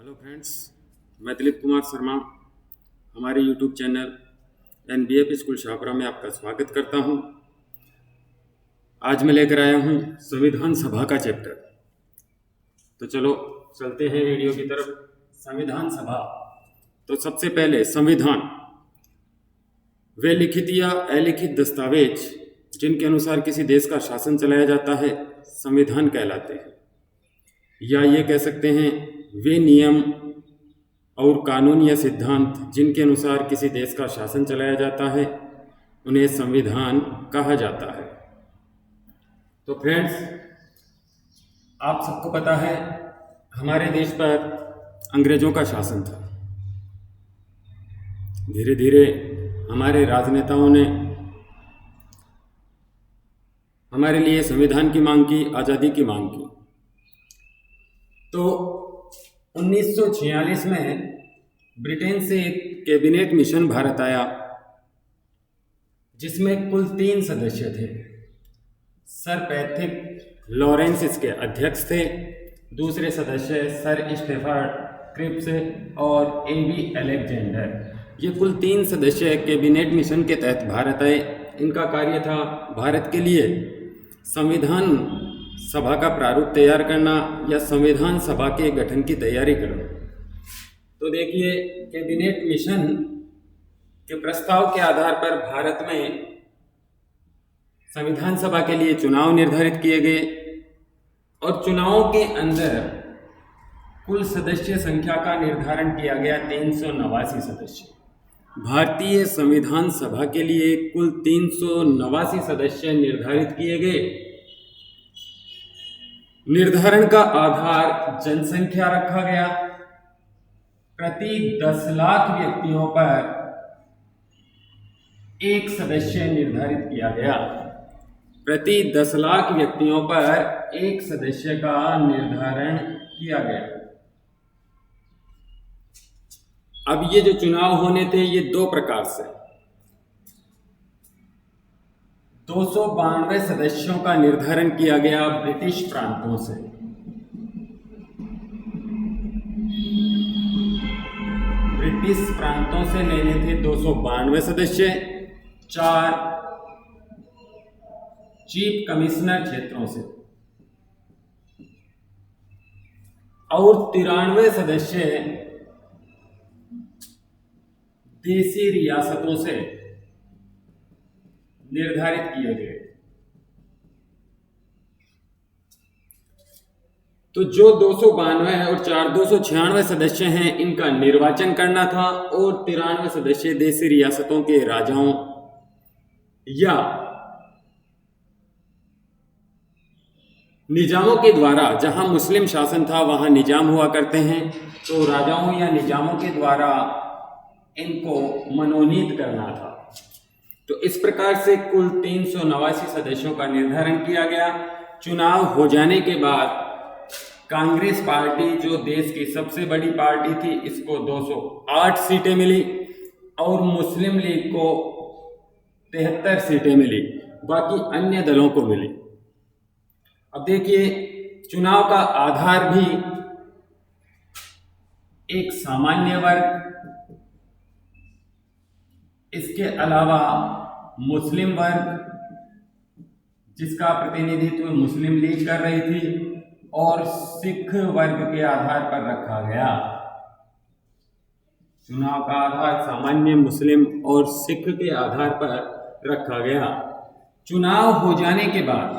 Hello friends, मैं दिलीप कुमार शर्मा हमारे YouTube channel NBF school Shahpura में आपका स्वागत करता हूं। आज मैं लेकर आया हूं संविधान सभा का चैप्टर। तो चलो चलते हैं वीडियो की तरफ। संविधान सभा। तो सबसे पहले संविधान वे लिखित या अलिखित दस्तावेज जिनके अनुसार किसी देश का शासन चलाया जाता है संविधान कहलाते हैं, या ये कह सकते हैं वे नियम और कानून या सिद्धांत जिनके अनुसार किसी देश का शासन चलाया जाता है उन्हें संविधान कहा जाता है। तो फ्रेंड्स, आप सबको पता है हमारे देश पर अंग्रेजों का शासन था। धीरे धीरे हमारे राजनेताओं ने हमारे लिए संविधान की मांग की, आज़ादी की मांग की। तो 1946 में ब्रिटेन से एक कैबिनेट मिशन भारत आया जिसमें कुल 3 सदस्य थे। सर पैट्रिक लॉरेंस इसके अध्यक्ष थे, दूसरे सदस्य सर स्टेफर्ड क्रिप्स और A.V. अलेक्जेंडर। ये कुल 3 सदस्य कैबिनेट मिशन के तहत भारत आए। इनका कार्य था भारत के लिए संविधान सभा का प्रारूप तैयार करना या संविधान सभा के गठन की तैयारी करना। तो देखिए, कैबिनेट मिशन के प्रस्ताव के आधार पर भारत में संविधान सभा के लिए चुनाव निर्धारित किए गए और चुनावों के अंदर कुल सदस्य संख्या का निर्धारण किया गया 389 सदस्य। भारतीय संविधान सभा के लिए कुल 389 सदस्य निर्धारित किए गए। निर्धारण का आधार जनसंख्या रखा गया। प्रति 10 लाख व्यक्तियों पर एक सदस्य निर्धारित किया गया। प्रति 10 लाख व्यक्तियों पर एक सदस्य का निर्धारण किया गया। अब ये जो चुनाव होने थे ये 2 प्रकार से। 292 सदस्यों का निर्धारण किया गया ब्रिटिश प्रांतों से। ब्रिटिश प्रांतों से लेने थे 292 सदस्य। 4 चीफ कमिश्नर क्षेत्रों से और 93 सदस्य देशी रियासतों से निर्धारित किए गए। तो जो 292 और 296 सदस्य हैं इनका निर्वाचन करना था और 93 सदस्य देशी रियासतों के राजाओं या निजामों के द्वारा, जहां मुस्लिम शासन था वहां निजाम हुआ करते हैं, तो राजाओं या निजामों के द्वारा इनको मनोनीत करना था। तो इस प्रकार से कुल 389 सदस्यों का निर्धारण किया गया। चुनाव हो जाने के बाद कांग्रेस पार्टी, जो देश की सबसे बड़ी पार्टी थी, इसको 208 सीटें मिली और मुस्लिम लीग को 73 सीटें मिली, बाकी अन्य दलों को मिली। अब देखिए, चुनाव का आधार भी एक सामान्य वर्ग, इसके अलावा मुस्लिम वर्ग जिसका प्रतिनिधित्व मुस्लिम लीग कर रही थी, और सिख वर्ग के आधार पर रखा गया। चुनाव का आधार सामान्य, मुस्लिम और सिख के आधार पर रखा गया। चुनाव हो जाने के बाद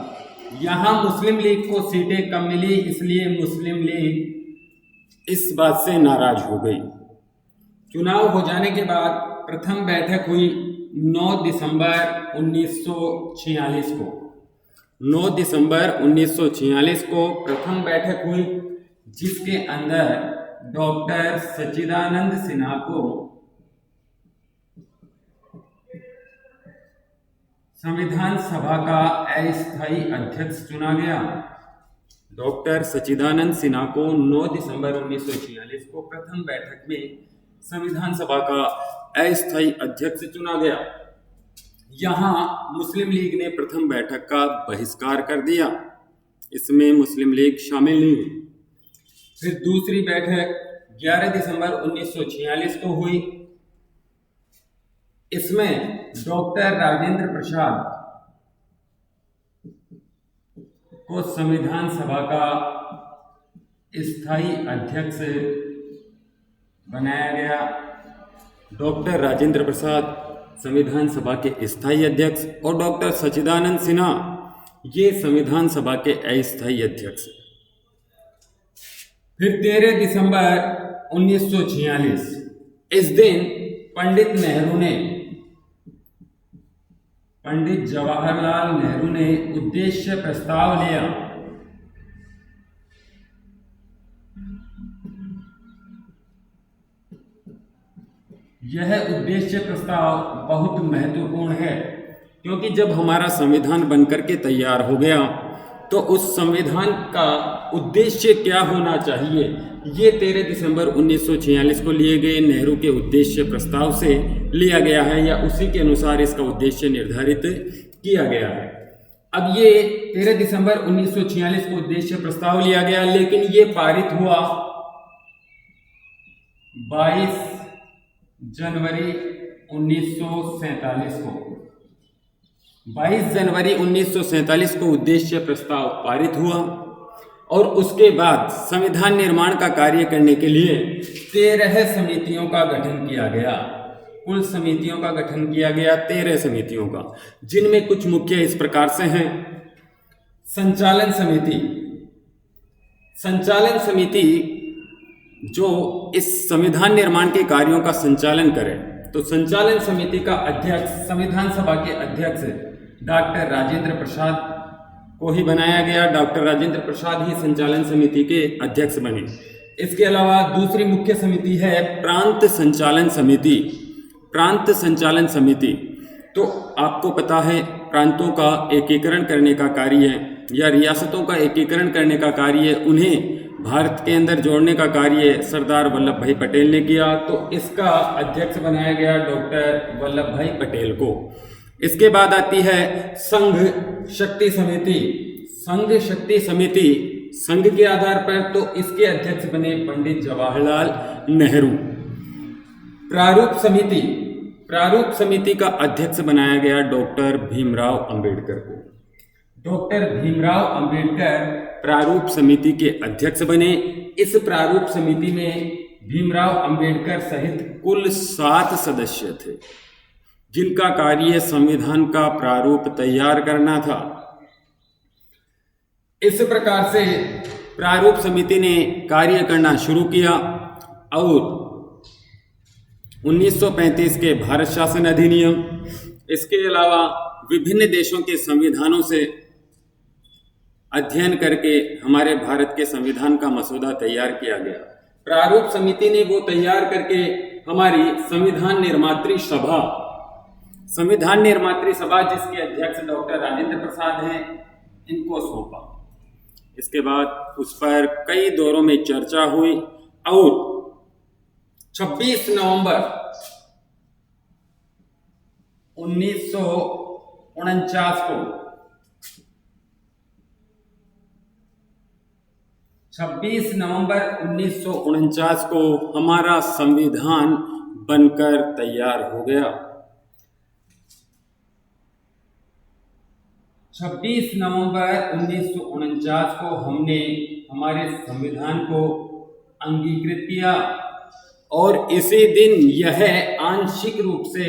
यहां मुस्लिम लीग को सीटें कम मिली, इसलिए मुस्लिम लीग इस बात से नाराज हो गई। चुनाव हो जाने के बाद प्रथम बैठक हुई 9 दिसंबर 1946 को। 9 दिसंबर 1946 को प्रथम बैठक हुई जिसके अंदर डॉक्टर सच्चिदानंद सिन्हा को संविधान सभा का अस्थायी अध्यक्ष चुना गया। डॉक्टर सच्चिदानंद सिन्हा को 9 दिसंबर 1946 को प्रथम बैठक में संविधान सभा का अस्थायी अध्यक्ष चुना गया। यहां मुस्लिम लीग ने प्रथम बैठक का बहिष्कार कर दिया, इसमें मुस्लिम लीग शामिल नहीं हुई। फिर दूसरी बैठक 11 दिसंबर 1946 को हुई। इसमें डॉक्टर राजेंद्र प्रसाद को संविधान सभा का स्थायी अध्यक्ष बनाया गया। डॉक्टर राजेंद्र प्रसाद संविधान सभा के स्थायी अध्यक्ष और डॉक्टर सच्चिदानंद सिन्हा ये संविधान सभा के अस्थायी अध्यक्ष। फिर 13 दिसंबर 1946 इस दिन पंडित जवाहरलाल नेहरू ने उद्देश्य प्रस्ताव लिया। यह उद्देश्य प्रस्ताव बहुत महत्वपूर्ण है क्योंकि जब हमारा संविधान बनकर के तैयार हो गया तो उस संविधान का उद्देश्य क्या होना चाहिए, ये 13 दिसंबर 1946 को लिए गए नेहरू के उद्देश्य प्रस्ताव से लिया गया है या उसी के अनुसार इसका उद्देश्य निर्धारित किया गया है। अब ये 13 दिसंबर 1946 को उद्देश्य प्रस्ताव लिया गया, लेकिन ये पारित हुआ 22 जनवरी 1947 को। 22 जनवरी 1947 को उद्देश्य प्रस्ताव पारित हुआ और उसके बाद संविधान निर्माण का कार्य करने के लिए 13 समितियों का गठन किया गया। कुल समितियों का गठन किया गया 13 समितियों का, जिनमें कुछ मुख्य इस प्रकार से हैं। संचालन समिति जो इस संविधान निर्माण के कार्यों का संचालन करे, तो संचालन समिति का अध्यक्ष संविधान सभा के अध्यक्ष डॉक्टर राजेंद्र प्रसाद को ही बनाया गया। डॉक्टर राजेंद्र प्रसाद ही संचालन समिति के अध्यक्ष बने। इसके अलावा दूसरी मुख्य समिति है प्रांत संचालन समिति। तो आपको पता है प्रांतों का एकीकरण करने का कार्य या रियासतों का एकीकरण करने का कार्य, उन्हें भारत के अंदर जोड़ने का कार्य सरदार वल्लभ भाई पटेल ने किया। तो इसका अध्यक्ष बनाया गया डॉक्टर वल्लभ भाई पटेल को। इसके बाद आती है संघ शक्ति समिति। संघ के आधार पर तो इसके अध्यक्ष बने पंडित जवाहरलाल नेहरू। प्रारूप समिति का अध्यक्ष बनाया गया डॉक्टर भीमराव अंबेडकर को। डॉक्टर भीमराव अंबेडकर प्रारूप समिति के अध्यक्ष बने। इस प्रारूप समिति में भीमराव अंबेडकर सहित कुल 7 सदस्य थे, जिनका कार्य संविधान का प्रारूप तैयार करना था। इस प्रकार से प्रारूप समिति ने कार्य करना शुरू किया और 1935 के भारत शासन अधिनियम, इसके अलावा विभिन्न देशों के संविधानों से अध्ययन करके हमारे भारत के संविधान का मसौदा तैयार किया गया। प्रारूप समिति ने वो तैयार करके हमारी संविधान निर्मात्री सभा जिसके अध्यक्ष डॉक्टर राजेंद्र प्रसाद हैं, इनको सौंपा। इसके बाद उस पर कई दौरों में चर्चा हुई और 26 नवंबर 1949 को हमारा संविधान बनकर तैयार हो गया। 26 नवंबर 1949 को हमने हमारे संविधान को अंगीकृत किया और इसी दिन यह आंशिक रूप से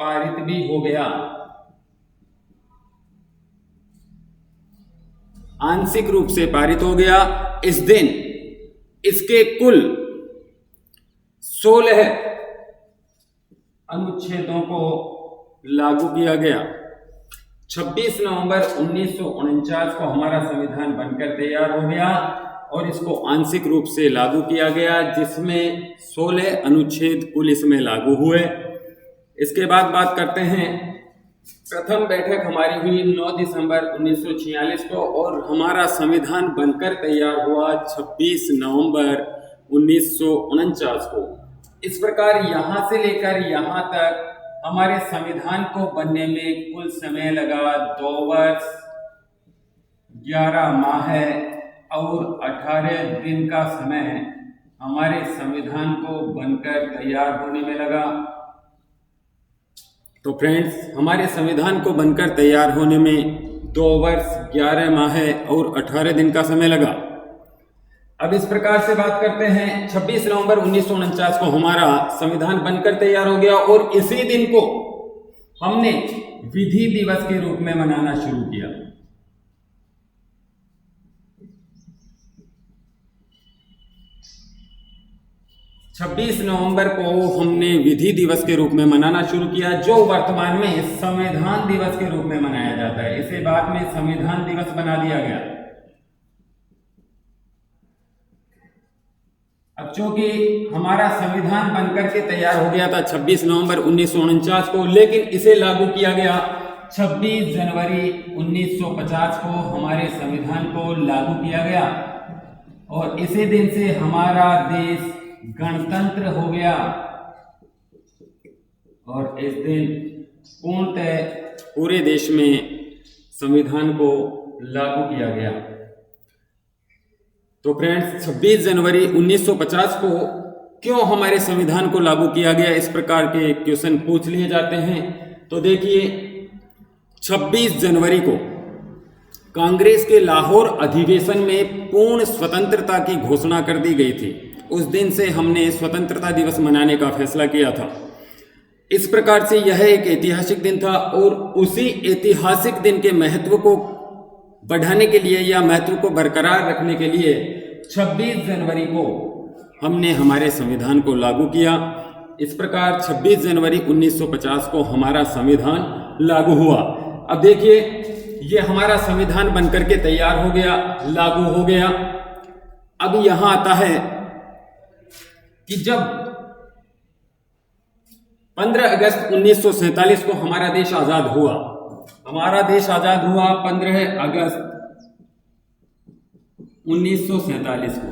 पारित भी हो गया। आंशिक रूप से पारित हो गया। इस दिन इसके कुल 16 अनुच्छेदों को लागू किया गया। 26 नवंबर 1949 को हमारा संविधान बनकर तैयार हो गया और इसको आंशिक रूप से लागू किया गया, जिसमें 16 अनुच्छेद कुल इसमें लागू हुए। इसके बाद बात करते हैं, प्रथम बैठक हमारी हुई 9 दिसंबर 1946 को और हमारा संविधान बनकर तैयार हुआ 26 नवंबर 1949 को। इस प्रकार यहाँ से लेकर यहाँ तक हमारे संविधान को बनने में कुल समय लगा 2 वर्ष 11 माह और 18 दिन का समय हमारे संविधान को बनकर तैयार होने में लगा। तो फ्रेंड्स, हमारे संविधान को बनकर तैयार होने में 2 वर्ष 11 माह और 18 दिन का समय लगा। अब इस प्रकार से बात करते हैं, 26 नवंबर 1949 को हमारा संविधान बनकर तैयार हो गया और इसी दिन को हमने विधि दिवस के रूप में मनाना शुरू किया। छब्बीस नवंबर को हमने विधि दिवस के रूप में मनाना शुरू किया, जो वर्तमान में संविधान दिवस के रूप में मनाया जाता है। इसे बाद में संविधान दिवस बना दिया गया। अब चूंकि हमारा संविधान बनकर के तैयार हो गया था 26 नवंबर 1949 को, लेकिन इसे लागू किया गया 26 जनवरी 1950 को हमारे संविधान को लागू किया गया और इसी दिन से हमारा देश गणतंत्र हो गया और इस दिन पूर्णतः पूरे देश में संविधान को लागू किया गया। तो फ्रेंड्स, 26 जनवरी 1950 को क्यों हमारे संविधान को लागू किया गया, इस प्रकार के क्वेश्चन पूछ लिए जाते हैं। तो देखिए, 26 जनवरी को कांग्रेस के लाहौर अधिवेशन में पूर्ण स्वतंत्रता की घोषणा कर दी गई थी। उस दिन से हमने स्वतंत्रता दिवस मनाने का फैसला किया था। इस प्रकार से यह एक ऐतिहासिक दिन था और उसी ऐतिहासिक दिन के महत्व को बढ़ाने के लिए या महत्व को बरकरार रखने के लिए 26 जनवरी को हमने हमारे संविधान को लागू किया। इस प्रकार 26 जनवरी 1950 को हमारा संविधान लागू हुआ। अब देखिए, ये हमारा संविधान बनकर के तैयार हो गया, लागू हो गया। अब यहां आता है कि जब 15 अगस्त 1947 को हमारा देश आजाद हुआ, हमारा देश आजाद हुआ 15 अगस्त 1947 को।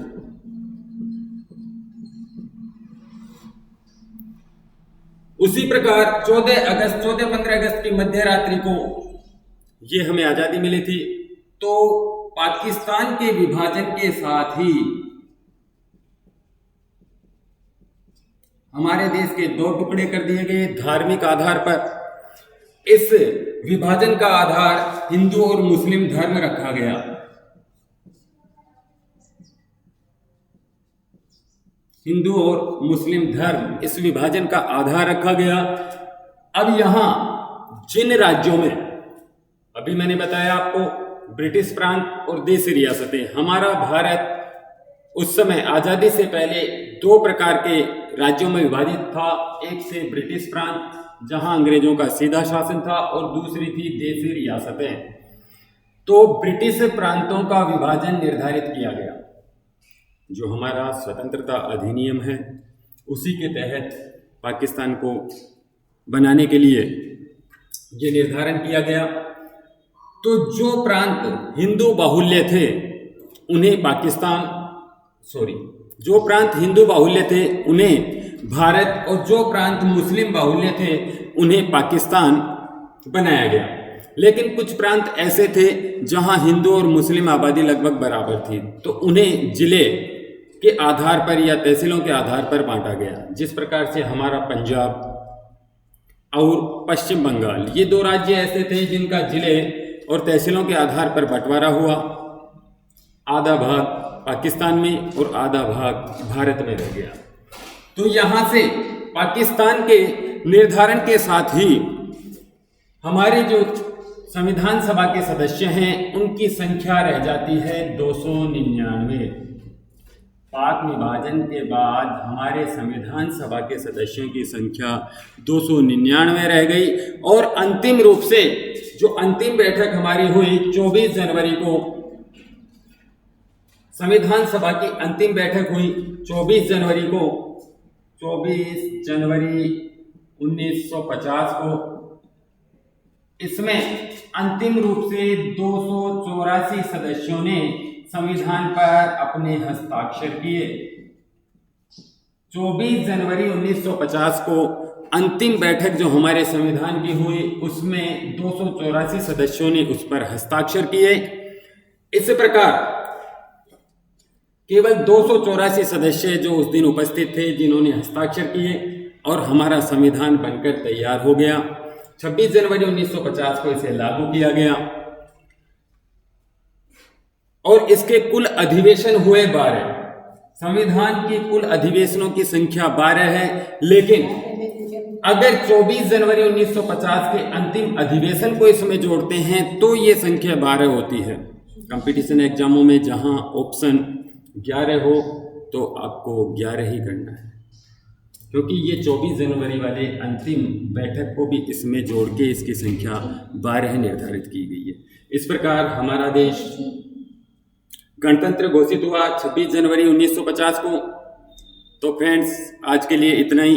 उसी प्रकार 14-15 अगस्त की मध्य रात्रि को ये हमें आजादी मिली थी। तो पाकिस्तान के विभाजन के साथ ही हमारे देश के 2 टुकड़े कर दिए गए धार्मिक आधार पर। इस विभाजन का आधार हिंदू और मुस्लिम धर्म रखा गया। हिंदू और मुस्लिम धर्म, इस विभाजन का आधार रखा गया। अब यहां जिन राज्यों में, अभी मैंने बताया आपको, ब्रिटिश प्रांत और देशी रियासतें, हमारा भारत उस समय आजादी से पहले 2 प्रकार के राज्यों में विभाजित था। एक से ब्रिटिश प्रांत, जहां अंग्रेजों का सीधा शासन था, और दूसरी थी देशी रियासतें। तो ब्रिटिश प्रांतों का विभाजन निर्धारित किया गया। जो हमारा स्वतंत्रता अधिनियम है, उसी के तहत पाकिस्तान को बनाने के लिए ये निर्धारण किया गया। तो जो प्रांत हिंदू बाहुल्य थे उन्हें जो प्रांत हिंदू बाहुल्य थे उन्हें भारत, और जो प्रांत मुस्लिम बाहुल्य थे उन्हें पाकिस्तान बनाया गया। लेकिन कुछ प्रांत ऐसे थे जहां हिंदू और मुस्लिम आबादी लगभग बराबर थी, तो उन्हें जिले के आधार पर या तहसीलों के आधार पर बांटा गया। जिस प्रकार से हमारा पंजाब और पश्चिम बंगाल, ये 2 राज्य ऐसे थे जिनका जिले और तहसीलों के आधार पर बंटवारा हुआ। आधा भाग पाकिस्तान में और आधा भाग भारत में रह गया। तो यहां से पाकिस्तान के निर्धारण के साथ ही हमारे जो संविधान सभा के सदस्य हैं, उनकी संख्या रह जाती है 299। पाक विभाजन के बाद हमारे संविधान सभा के सदस्यों की संख्या 299 रह गई। और अंतिम रूप से जो अंतिम बैठक हमारी हुई 24 जनवरी को, संविधान सभा की अंतिम बैठक हुई 24 जनवरी 1950 को। इसमें अंतिम रूप से 284 सदस्यों ने संविधान पर अपने हस्ताक्षर किए। 24 जनवरी 1950 को अंतिम बैठक जो हमारे संविधान की हुई, उसमें 284 सदस्यों ने उस पर हस्ताक्षर किए। इस प्रकार केवल 284 सदस्य जो उस दिन उपस्थित थे जिन्होंने हस्ताक्षर किए और हमारा संविधान बनकर तैयार हो गया। 26 जनवरी 1950 को इसे लागू किया गया और इसके कुल अधिवेशन हुए 12। संविधान की कुल अधिवेशनों की संख्या 12 है, लेकिन अगर 24 जनवरी 1950 के अंतिम अधिवेशन को इसमें जोड़ते हैं तो ये संख्या 12 होती है। कंपटीशन एग्जामों में जहां ऑप्शन 11 हो तो आपको 11 ही करना है, क्योंकि ये 24 जनवरी वाले अंतिम बैठक को भी इसमें जोड़ के इसकी संख्या 12 निर्धारित की गई है। इस प्रकार हमारा देश गणतंत्र घोषित हुआ 26 जनवरी 1950 को। तो फ्रेंड्स, आज के लिए इतना ही।